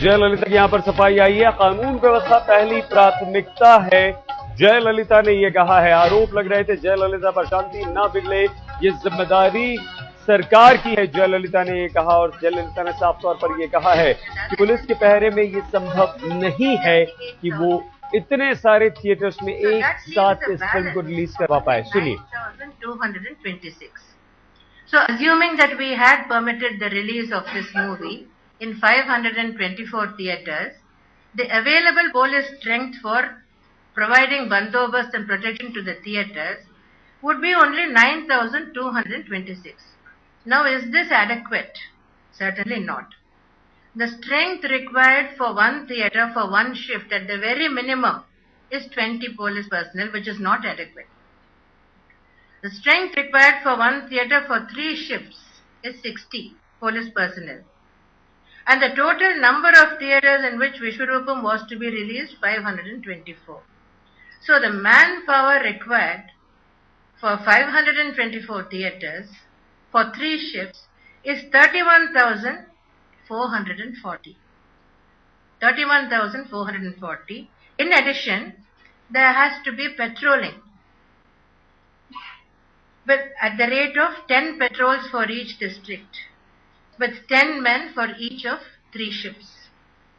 जयललिता की यहां पर सफाई आई है। कानून व्यवस्था पहली प्राथमिकता है, जयललिता ने यह कहा है। आरोप लग रहे थे जयललिता पर शांति ना बिगड़े, ये जिम्मेदारी सरकार की है, जयललिता ने यह कहा। और जयललिता ने साफ तौर पर यह कहा है कि पुलिस के पहरे में यह संभव नहीं है कि वो इतने सारे थिएटर्स में एक साथ इस फिल्म को रिलीज करवा पाए। सुनिए। So assuming that we had permitted the release of this movie in 524 theatres, the available police strength for providing bandobast and protection to the theatres would be only 9,226. Now is this adequate? Certainly not. The strength required for one theatre for one shift at the very minimum is 20 police personnel, which is not adequate. The strength required for one theatre for 3 shifts is 60 police personnel. And the total number of theatres in which Vishwarupam was to be released, 524. So the manpower required for 524 theatres for 3 shifts is 31,440. 31,440. In addition, there has to be patrolling, but at the rate of 10 patrols for each district, with 10 men for each of 3 shifts.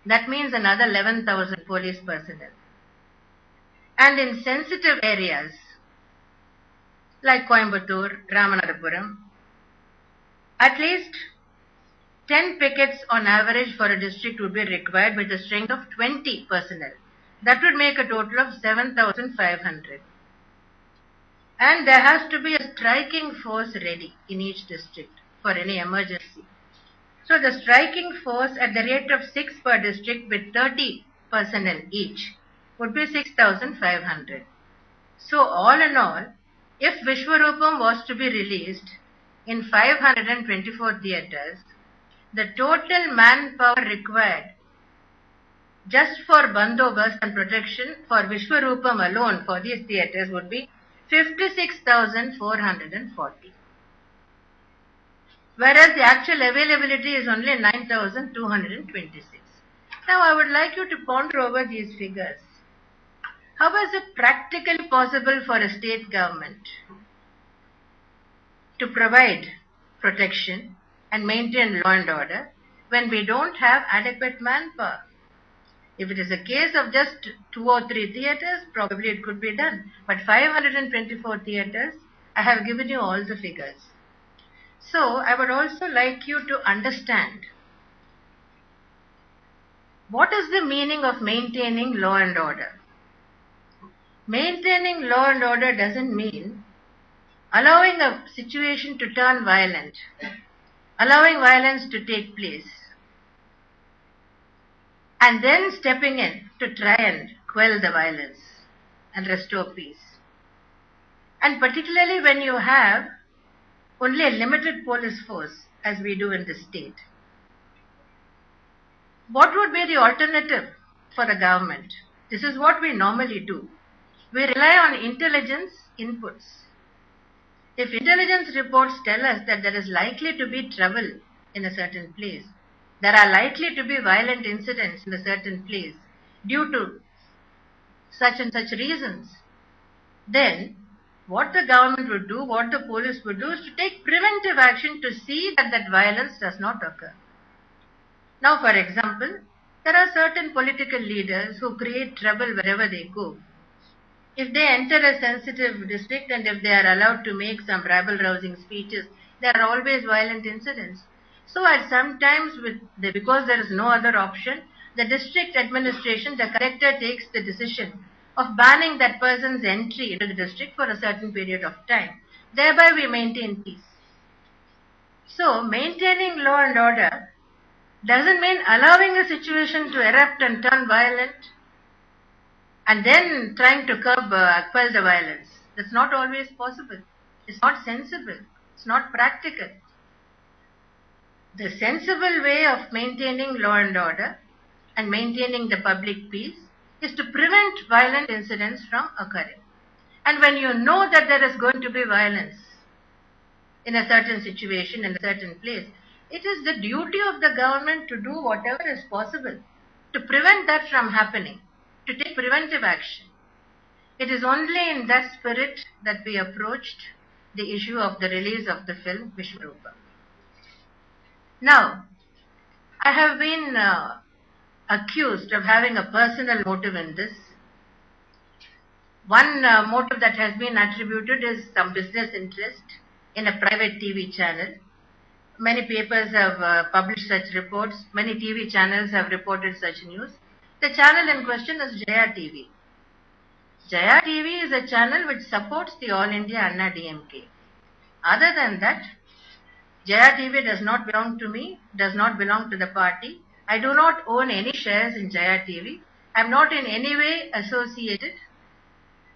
That means another 11,000 police personnel. And in sensitive areas like Coimbatore, Ramanathapuram, at least 10 pickets on average for a district would be required with a strength of 20 personnel. That would make a total of 7,500. And there has to be a striking force ready in each district for any emergency. So the striking force at the rate of 6 per district with 30 personnel each would be 6,500. So all in all, if Vishwarupam was to be released in 524 theatres, the total manpower required just for bandobast and protection for Vishwarupam alone for these theatres would be 56,440. Whereas the actual availability is only 9,226. Now I would like you to ponder over these figures. How is it practically possible for a state government to provide protection and maintain law and order when we don't have adequate manpower? If it is a case of just 2 or 3 theatres, probably it could be done. But 524 theatres, I have given you all the figures. So I would also like you to understand what is the meaning of maintaining law and order. Maintaining law and order doesn't mean allowing a situation to turn violent, allowing violence to take place, and then stepping in to try and quell the violence and restore peace. And particularly when you have only a limited police force, as we do in this state. What would be the alternative for a government? This is what we normally do. We rely on intelligence inputs. If intelligence reports tell us that there is likely to be trouble in a certain place, there are likely to be violent incidents in a certain place due to such and such reasons, then what the government would do, what the police would do is to take preventive action to see that that violence does not occur. Now, for example, there are certain political leaders who create trouble wherever they go. If they enter a sensitive district and if they are allowed to make some rabble-rousing speeches, there are always violent incidents. So at sometimes, because there is no other option, the district administration, the collector takes the decision of banning that person's entry into the district for a certain period of time. Thereby we maintain peace. So maintaining law and order doesn't mean allowing a situation to erupt and turn violent and then trying to quell the violence. That's not always possible. It's not sensible. It's not practical. The sensible way of maintaining law and order and maintaining the public peace is to prevent violent incidents from occurring. And when you know that there is going to be violence in a certain situation, in a certain place, It is the duty of the government to do whatever is possible to prevent that from happening, to take preventive action. It is only in that spirit that we approached the issue of the release of the film Vishwarupa. Now, I have been accused of having a personal motive in this. One motive that has been attributed is some business interest in a private TV channel. Many papers have published such reports. Many TV channels have reported such news. The channel in question is Jaya TV. Jaya TV is a channel which supports the All India Anna DMK. Other than that, Jaya TV does not belong to me, does not belong to the party. I do not own any shares in Jaya TV. I am not in any way associated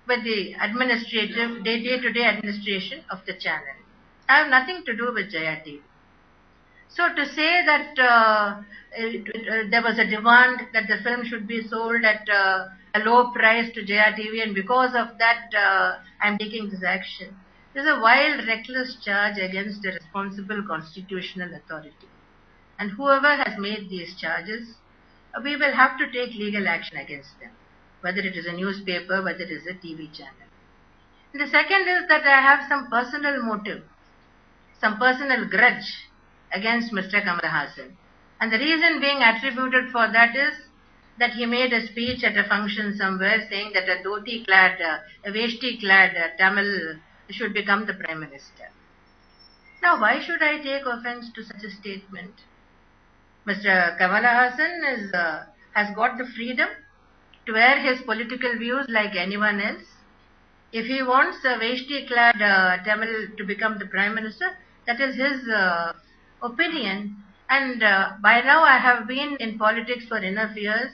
with the administrative, day-to-day administration of the channel. I have nothing to do with Jaya TV. So to say that there was a demand that the film should be sold at a low price to Jaya TV, and because of that I am taking this action, is a wild, reckless charge against a responsible constitutional authority. And whoever has made these charges, we will have to take legal action against them, whether it is a newspaper, whether it is a TV channel. And the second is that I have some personal motive, some personal grudge against Mr. Kamal Haasan. And the reason being attributed for that is that he made a speech at a function somewhere saying that a dhoti-clad, a veshti-clad Tamil should become the Prime Minister. Now, why should I take offense to such a statement? Mr. Kamal Haasan has got the freedom to air his political views like anyone else. If he wants a veshti-clad Tamil to become the Prime Minister, that is his opinion. And by now I have been in politics for enough years.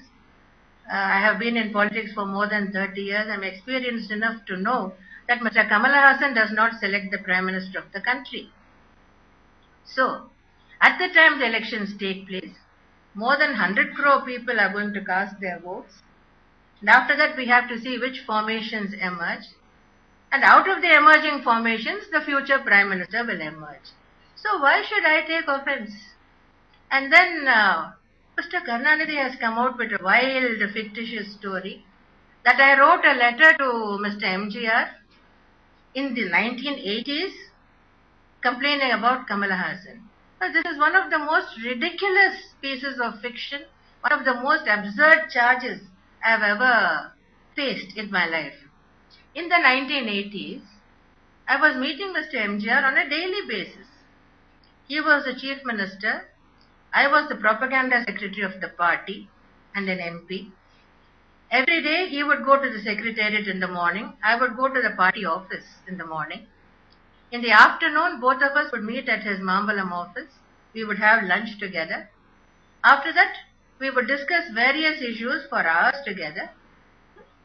I have been in politics for more than 30 years. I am experienced enough to know that Mr. Kamal Haasan does not select the Prime Minister of the country. So, at the time the elections take place, more than 100 crore people are going to cast their votes. And after that we have to see which formations emerge. And out of the emerging formations, the future Prime Minister will emerge. So why should I take offense? And then Mr. Karunanidhi has come out with a wild, fictitious story that I wrote a letter to Mr. MGR in the 1980s complaining about Kamal Haasan. Now, this is one of the most ridiculous pieces of fiction, one of the most absurd charges I have ever faced in my life. In the 1980s, I was meeting Mr. MGR on a daily basis. He was the Chief Minister. I was the Propaganda Secretary of the party and an MP. Every day he would go to the Secretariat in the morning. I would go to the party office in the morning. In the afternoon, both of us would meet at his Mambalam office. We would have lunch together. After that, we would discuss various issues for hours together.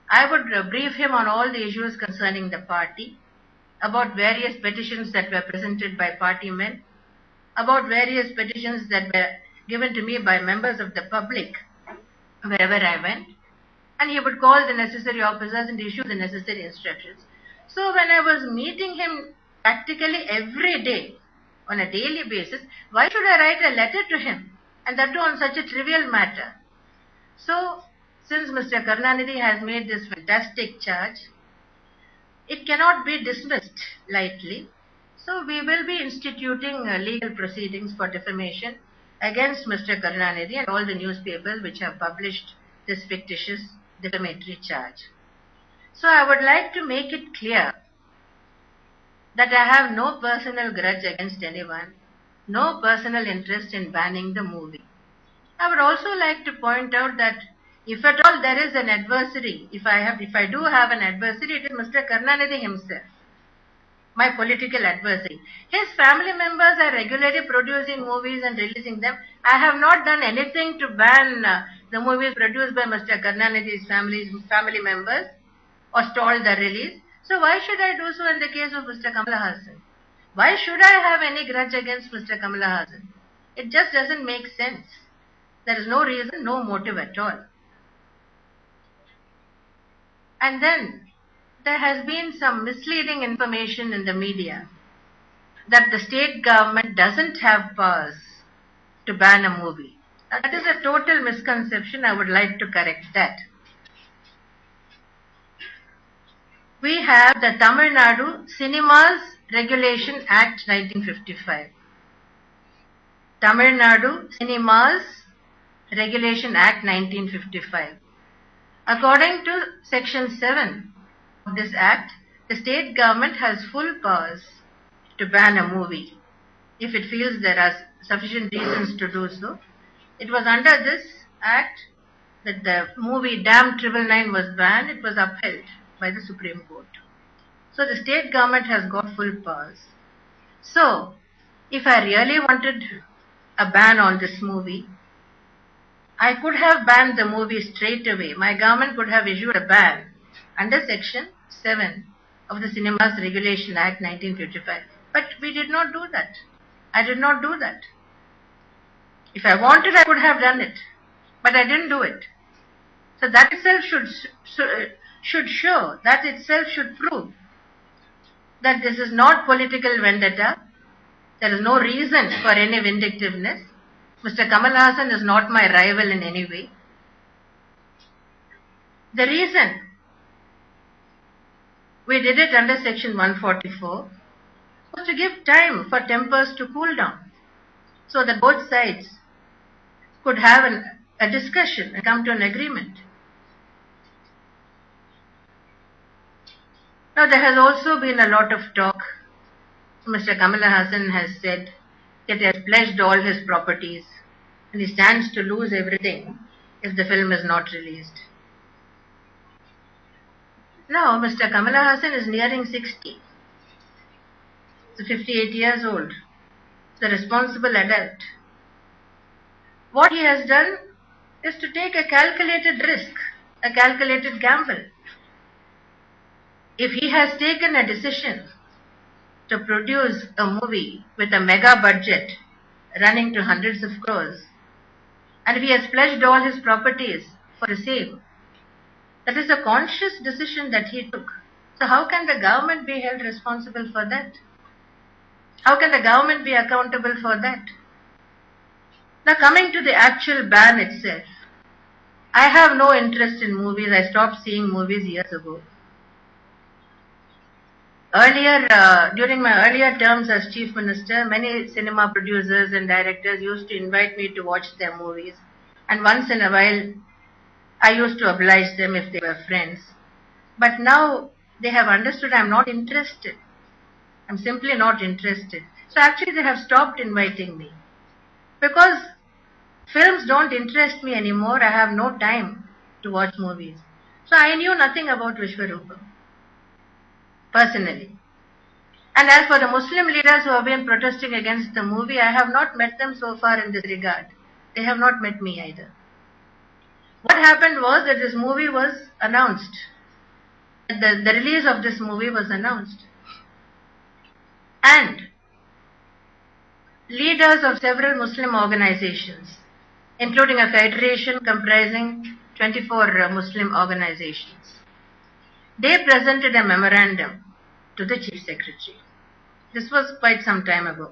I would brief him on all the issues concerning the party, about various petitions that were presented by party men, about various petitions that were given to me by members of the public wherever I went. And he would call the necessary officers and issue the necessary instructions. So when I was meeting him practically every day, on a daily basis, why should I write a letter to him? And that too on such a trivial matter. So, since Mr. Karunanidhi has made this fantastic charge, it cannot be dismissed lightly. So, we will be instituting legal proceedings for defamation against Mr. Karunanidhi and all the newspapers which have published this fictitious defamatory charge. So, I would like to make it clear that I have no personal grudge against anyone, no personal interest in banning the movie. I would also like to point out that if at all there is an adversary, if I do have an adversary, it is Mr. Karunanidhi himself, my political adversary. His family members are regularly producing movies and releasing them. I have not done anything to ban the movies produced by Mr. Karunanidhi's family members or stall the release. So why should I do so in the case of Mr. Kamal Haasan? Why should I have any grudge against Mr. Kamal Haasan? It just doesn't make sense. There is no reason, no motive at all. And then there has been some misleading information in the media that the state government doesn't have powers to ban a movie. Now, that is a total misconception. I would like to correct that. We have the Tamil Nadu Cinemas Regulation Act 1955. Tamil Nadu Cinemas Regulation Act 1955. According to Section 7 of this Act, the state government has full powers to ban a movie if it feels there are sufficient reasons to do so. It was under this Act that the movie Damn 999 was banned. It was upheld by the Supreme Court. So the state government has got full powers. So, if I really wanted a ban on this movie, I could have banned the movie straight away. My government could have issued a ban under Section 7 of the Cinemas Regulation Act 1955. But we did not do that. I did not do that. If I wanted, I could have done it. But I didn't do it. So that itself should show, that itself should prove that this is not political vendetta. There is no reason for any vindictiveness. Mr. Kamal Haasan is not my rival in any way. The reason we did it under Section 144 was to give time for tempers to cool down so that both sides could have a discussion and come to an agreement. Now, there has also been a lot of talk. Mr. Kamal Haasan has said that he has pledged all his properties and he stands to lose everything if the film is not released. Now, Mr. Kamal Haasan is nearing 60. He's 58 years old. He's a responsible adult. What he has done is to take a calculated risk, a calculated gamble. If he has taken a decision to produce a movie with a mega budget running to hundreds of crores, and if he has pledged all his properties for the same, that is a conscious decision that he took. So how can the government be held responsible for that? How can the government be accountable for that? Now, coming to the actual ban itself, I have no interest in movies. I stopped seeing movies years ago. Earlier, during my earlier terms as Chief Minister, many cinema producers and directors used to invite me to watch their movies. And once in a while, I used to oblige them if they were friends. But now they have understood I'm not interested. I'm simply not interested. So actually they have stopped inviting me. Because films don't interest me anymore. I have no time to watch movies. So I knew nothing about Vishwarupam, personally. And as for the Muslim leaders who have been protesting against the movie, I have not met them so far in this regard. They have not met me either. What happened was that this movie was announced. The release of this movie was announced. And leaders of several Muslim organizations, including a federation comprising 24 Muslim organizations, they presented a memorandum to the Chief Secretary. This was quite some time ago.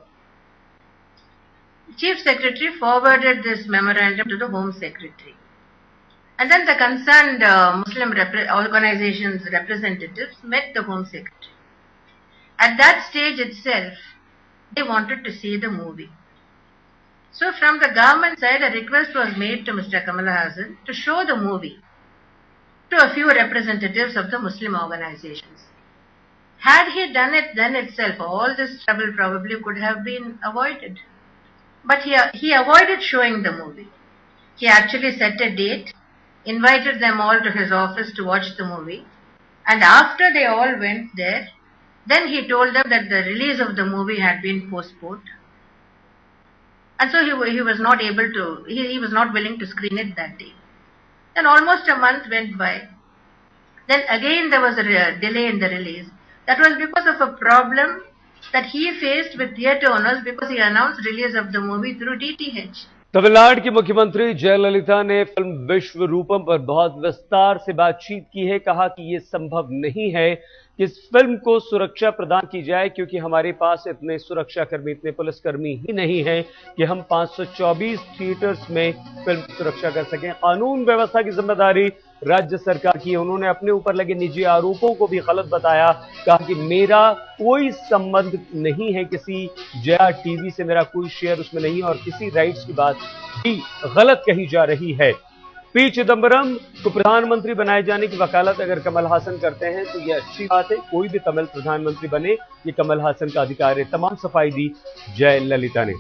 The Chief Secretary forwarded this memorandum to the Home Secretary. And then the concerned Muslim organizations representatives met the Home Secretary. At that stage itself, they wanted to see the movie. So from the government side, a request was made to Mr. Kamal Haasan to show the movie to a few representatives of the Muslim organizations. Had he done it then itself, all this trouble probably could have been avoided. But he avoided showing the movie. He actually set a date, invited them all to his office to watch the movie, and after they all went there, then he told them that the release of the movie had been postponed. And so he was not able to, he was not willing to screen it that day. Then almost a month went by. Then again there was a delay in the release. That was because of a problem that he faced with theatre owners because he announced release of the movie through DTH. Tamil Nadu की मुख्यमंत्री जयललिता ने film विश्व रूपम पर बहुत विस्तार से बातचीत की है। कहा कि यह संभव नहीं है कि इस फिल्म को सुरक्षा प्रदान की जाए, क्योंकि हमारे पास इतने सुरक्षाकर्मी, इतने पुलिसकर्मी ही नहीं हैं कि हम 524 थिएटर्स में फिल्म की सुरक्षा कर सकें। कानून व्यवस्था की जिम्मेदारी राज्य सरकार की है। उन्होंने अपने ऊपर लगे निजी आरोपों को भी गलत बताया। कहा कि मेरा कोई संबंध नहीं है किसी जया टीवी से, मेरा कोई शेयर उसमें नहीं और किसी राइट्स की बात भी गलत कही जा रही है। पी चिदंबरम को प्रधानमंत्री बनाए जाने की वकालत अगर कमल हासन करते हैं तो यह अच्छी बात है। कोई भी तमिल प्रधानमंत्री बने, ये कमल हासन का अधिकार है। तमाम सफाई दी जयललिता ने।